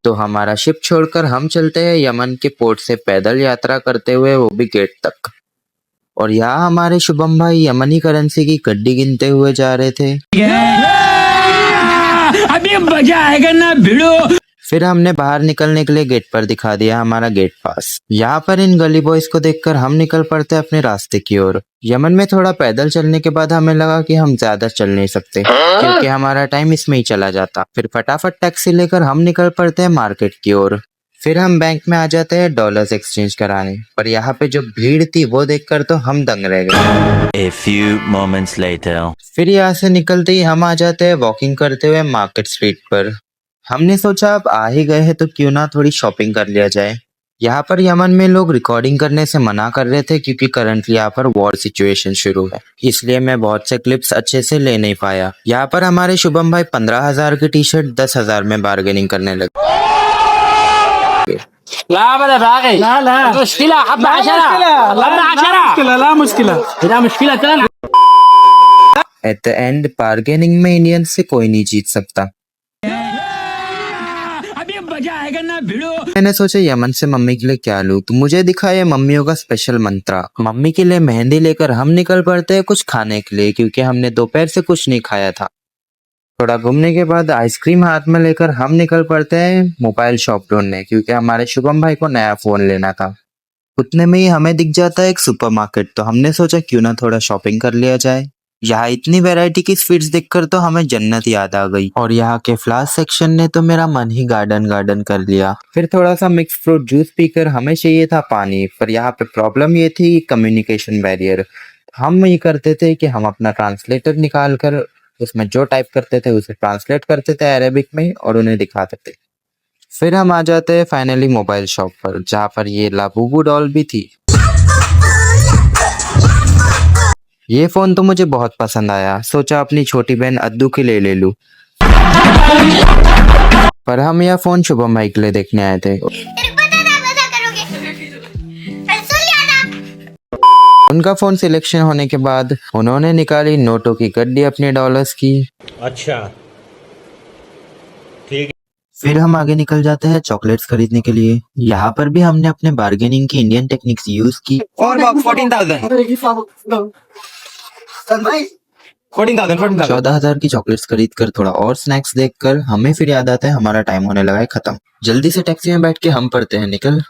तो हमारा शिप छोड़कर हम चलते हैं यमन के पोर्ट से पैदल यात्रा करते हुए, वो भी गेट तक। और यहाँ हमारे शुभम भाई यमनी करेंसी की गड्डी गिनते हुए जा रहे थे। अभी मजा आएगा ना भिड़ो। फिर हमने बाहर निकलने के लिए गेट पर दिखा दिया हमारा गेट पास। यहाँ पर इन गली बॉयज को देखकर हम निकल पड़ते अपने रास्ते की ओर। यमन में थोड़ा पैदल चलने के बाद हमें लगा कि हम ज्यादा चल नहीं सकते क्योंकि हमारा टाइम इसमें ही चला जाता। फिर फटाफट टैक्सी लेकर हम निकल पड़ते हैं मार्केट की ओर। फिर हम बैंक में आ जाते हैं डॉलर्स एक्सचेंज कराने, पर यहाँ पे जो भीड़ थी वो देखकर तो हम दंग रह गए। A few moments later. फिर यहाँ से निकलते ही हम आ जाते हैं वॉकिंग करते हुए मार्केट स्ट्रीट पर। हमने सोचा अब आ ही गए हैं तो क्यों ना थोड़ी शॉपिंग कर लिया जाए। यहाँ पर यमन में लोग रिकॉर्डिंग करने से मना कर रहे थे क्योंकि करंटली यहाँ पर वॉर सिचुएशन शुरू है, इसलिए मैं बहुत से क्लिप्स अच्छे से ले नहीं पाया। यहाँ पर हमारे शुभम भाई 15,000 की टी शर्ट 10,000 में बार्गेनिंग करने लगे। एट द एंड बार्गेनिंग में इंडियन से कोई नहीं जीत सकता। मैंने सोचा यमन से मम्मी के लिए क्या लूं, तो मुझे दिखा ये मम्मियों का स्पेशल मंत्रा। मम्मी के लिए मेहंदी लेकर हम निकल पड़ते हैं कुछ खाने के लिए क्योंकि हमने दोपहर से कुछ नहीं खाया था। थोड़ा घूमने के बाद आइसक्रीम हाथ में लेकर हम निकल पड़ते हैं मोबाइल शॉप ढूंढने क्योंकि हमारे शुभम भाई को नया फोन लेना था। उतने में ही हमें दिख जाता है एक सुपरमार्केट, तो हमने सोचा क्यों ना थोड़ा शॉपिंग कर लिया जाए। यहाँ इतनी वैरायटी की स्वीट्स देखकर तो हमें जन्नत याद आ गई और यहाँ के फ्लावर सेक्शन ने तो मेरा मन ही गार्डन गार्डन कर लिया। फिर थोड़ा सा मिक्स फ्रूट जूस पीकर हमें चाहिए था पानी, पर यहाँ पे प्रॉब्लम ये थी कम्युनिकेशन बैरियर। हम ये करते थे कि हम अपना ट्रांसलेटर निकाल कर उसमें जो टाइप करते थे उसे ट्रांसलेट करते थे अरेबिक में और उन्हें दिखाते थे। फिर हम आ जाते हैं फाइनली मोबाइल शॉप पर जहाँ पर ये लाबूबू डॉल भी थी। ये फोन तो मुझे बहुत पसंद आया, सोचा अपनी छोटी बहन अद्दू के लिए ले लूं। पर हम यह फोन शुभम भाई के लिए देखने आए थे। उनका फोन सिलेक्शन होने के बाद उन्होंने निकाली नोटों की गड्डी अपने डॉलर्स की। अच्छा ठीक। फिर हम आगे निकल जाते हैं चॉकलेट्स खरीदने के लिए। यहाँ पर भी हमने अपने बार्गेनिंग की इंडियन टेक्निक्स यूज की। 14,000 की चॉकलेट्स खरीद कर थोड़ा और स्नैक्स देखकर हमें फिर याद आता है हमारा टाइम होने लगा है खत्म। जल्दी से टैक्सी में बैठ के हम पड़ते हैं निकल।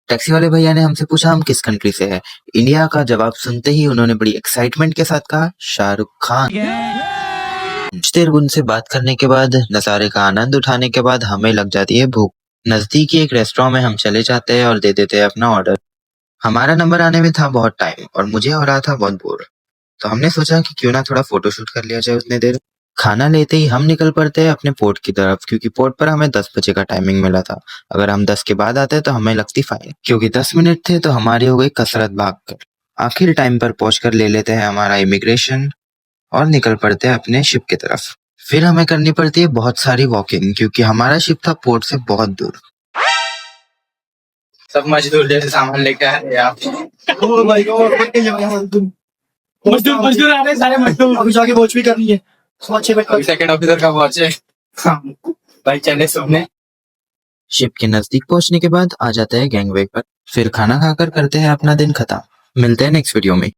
टैक्सी वाले भैया ने हमसे पूछा हम किस कंट्री से है। इंडिया का जवाब सुनते ही उन्होंने बड़ी एक्साइटमेंट के साथ कहा शाहरुख खान। कुछ देर उनसे बात करने के बाद नज़ारे का आनंद उठाने के बाद हमें लग जाती है भूख। नजदीकी एक रेस्टोरेंट में हम चले जाते हैं और दे देते हैं अपना ऑर्डर। हमारा नंबर आने में था बहुत टाइम और मुझे हो रहा था बहुत बोर, तो हमने सोचा कि क्यों ना थोड़ा फोटोशूट कर लिया जाए उतने देर। खाना लेते ही हम निकल पड़ते हैं अपने पोर्ट की तरफ क्योंकि पोर्ट पर हमें 10 बजे का टाइमिंग मिला था। अगर हम 10 के बाद आते तो हमें लगती फाइन, क्योंकि 10 मिनट थे तो हमारी हो गई कसरत भागकर। आखिर टाइम पर पहुंचकर ले लेते हैं हमारा इमिग्रेशन और निकल पड़ते हैं अपने शिप की तरफ। फिर हमें करनी पड़ती है बहुत सारी वॉकिंग क्योंकि हमारा शिप था पोर्ट से बहुत दूर। सब मजदूर जैसे सामान लेके आ रहे हैं आप। मजदूर आ रहे हैं सारे मजदूर। अभी जाके वॉच भी करनी है। सेकंड ऑफिसर का वॉच है। हाँ भाई चले सबने। शिप के नजदीक पहुंचने के बाद आ जाता है गैंगवे पर। फिर खाना खाकर करते हैं अपना दिन खत्म। मिलते हैं नेक्स्ट वीडियो में।